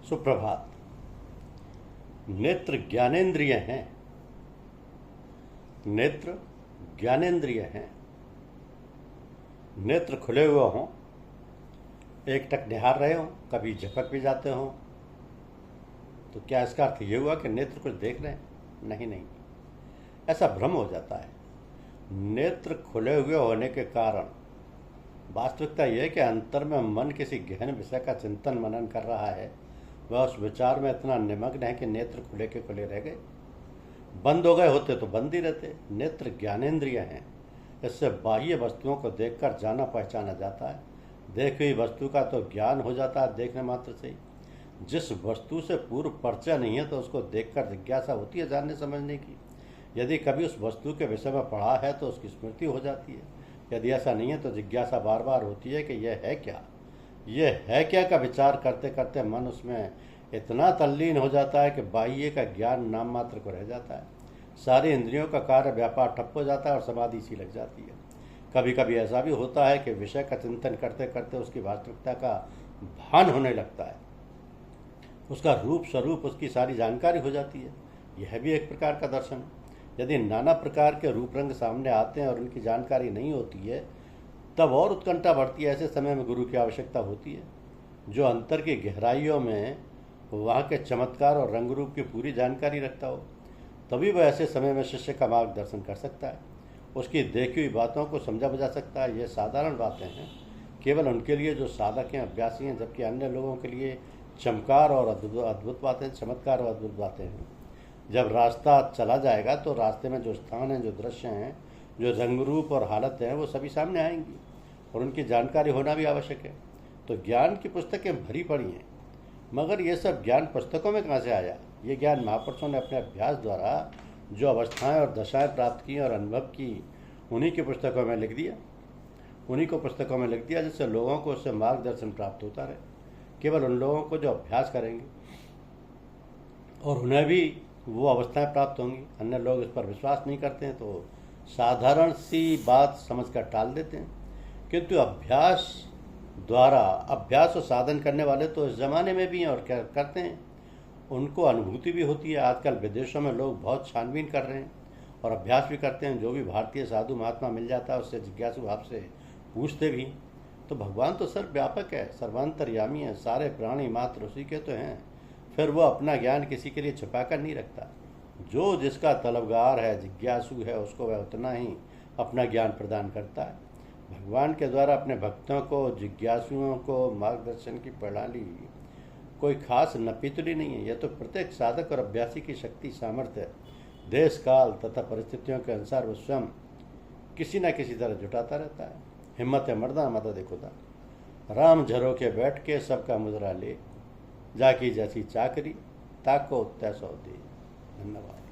सुप्रभात। नेत्र ज्ञानेंद्रिय हैं। नेत्र ज्ञानेंद्रिय हैं। नेत्र खुले हुए हों, एक टक निहार रहे हों, कभी झपक भी जाते हों, तो क्या इसका अर्थ ये हुआ कि नेत्र कुछ देख रहे हैं? नहीं, ऐसा भ्रम हो जाता है। नेत्र खुले हुए होने के कारण वास्तविकता यह है कि अंतर में मन किसी गहन विषय का चिंतन मनन कर रहा है। वह उस विचार में इतना निमग्न है कि नेत्र खुले के खुले रह गए। बंद हो गए होते तो बंद ही रहते। नेत्र ज्ञानेंद्रिय हैं। इससे बाह्य वस्तुओं को देखकर जाना पहचाना जाता है। देखी हुई वस्तु का तो ज्ञान हो जाता है देखने मात्र से ही। जिस वस्तु से पूर्व परिचय नहीं है तो उसको देखकर जिज्ञासा होती है जानने समझने की। यदि कभी उस वस्तु के विषय में पढ़ा है तो उसकी स्मृति हो जाती है। यदि ऐसा नहीं है तो जिज्ञासा बार बार होती है कि यह है क्या, यह है क्या का विचार करते करते मन उसमें इतना तल्लीन हो जाता है कि बाह्य का ज्ञान नाम मात्र को रह जाता है। सारी इंद्रियों का कार्य व्यापार ठप हो जाता है और समाधि सी लग जाती है। कभी कभी ऐसा भी होता है कि विषय का चिंतन करते करते उसकी वास्तविकता का भान होने लगता है। उसका रूप स्वरूप उसकी सारी जानकारी हो जाती है। यह भी एक प्रकार का दर्शन है। यदि नाना प्रकार के रूप रंग सामने आते हैं और उनकी जानकारी नहीं होती है तब और उत्कंठा बढ़ती है। ऐसे समय में गुरु की आवश्यकता होती है, जो अंतर की गहराइयों में वहाँ के चमत्कार और रंग रूप की पूरी जानकारी रखता हो। तभी वह ऐसे समय में शिष्य का मार्गदर्शन कर सकता है, उसकी देखी हुई बातों को समझा बुझा सकता है। ये साधारण बातें हैं केवल उनके लिए जो साधक हैं, अभ्यासी हैं, जबकि अन्य लोगों के लिए चमत्कार और अद्भुत बातें, चमत्कार और अद्भुत बातें हैं। जब रास्ता चला जाएगा तो रास्ते में जो स्थान हैं, जो दृश्य हैं, जो रंग रूप और हालत हैं, वो सभी सामने आएंगी और उनकी जानकारी होना भी आवश्यक है। तो ज्ञान की पुस्तकें भरी पड़ी हैं, मगर ये सब ज्ञान पुस्तकों में कहाँ से आया? ये ज्ञान महापुरुषों ने अपने अभ्यास द्वारा जो अवस्थाएं और दशाएं प्राप्त की और अनुभव की, उन्हीं की पुस्तकों में लिख दिया। उन्हीं को पुस्तकों में लिख दिया जिससे लोगों को उससे मार्गदर्शन प्राप्त होता रहे। केवल उन लोगों को जो अभ्यास करेंगे और उन्हें भी वो अवस्थाएं प्राप्त होंगी। अन्य लोग इस पर विश्वास नहीं करते हैं तो साधारण सी बात समझकर टाल देते हैं। किंतु अभ्यास द्वारा अभ्यास और साधन करने वाले तो इस ज़माने में भी हैं और क्या करते हैं, उनको अनुभूति भी होती है। आजकल विदेशों में लोग बहुत छानबीन कर रहे हैं और अभ्यास भी करते हैं। जो भी भारतीय साधु महात्मा मिल जाता है उससे जिज्ञासु भाव से पूछते भी। तो भगवान तो सर्वव्यापक है, सर्वांतर्यामी है, सारे प्राणी मात्र उसी के तो हैं। फिर वो अपना ज्ञान किसी के लिए छुपा कर नहीं रखता। जो जिसका तलबगार है, जिज्ञासु है, उसको वह उतना ही अपना ज्ञान प्रदान करता है। भगवान के द्वारा अपने भक्तों को, जिज्ञासुओं को मार्गदर्शन की प्रणाली कोई खास नपीतुली नहीं है। यह तो प्रत्येक साधक और अभ्यासी की शक्ति, सामर्थ्य, देश काल तथा परिस्थितियों के अनुसार वो स्वयं किसी न किसी तरह जुटाता रहता है। हिम्मत है मर्दा, मदद खुदा। राम झरोके बैठ के सबका मुजरा ले, जाकी जैसी चाकरी, ताको तैसो दे। धन्यवाद।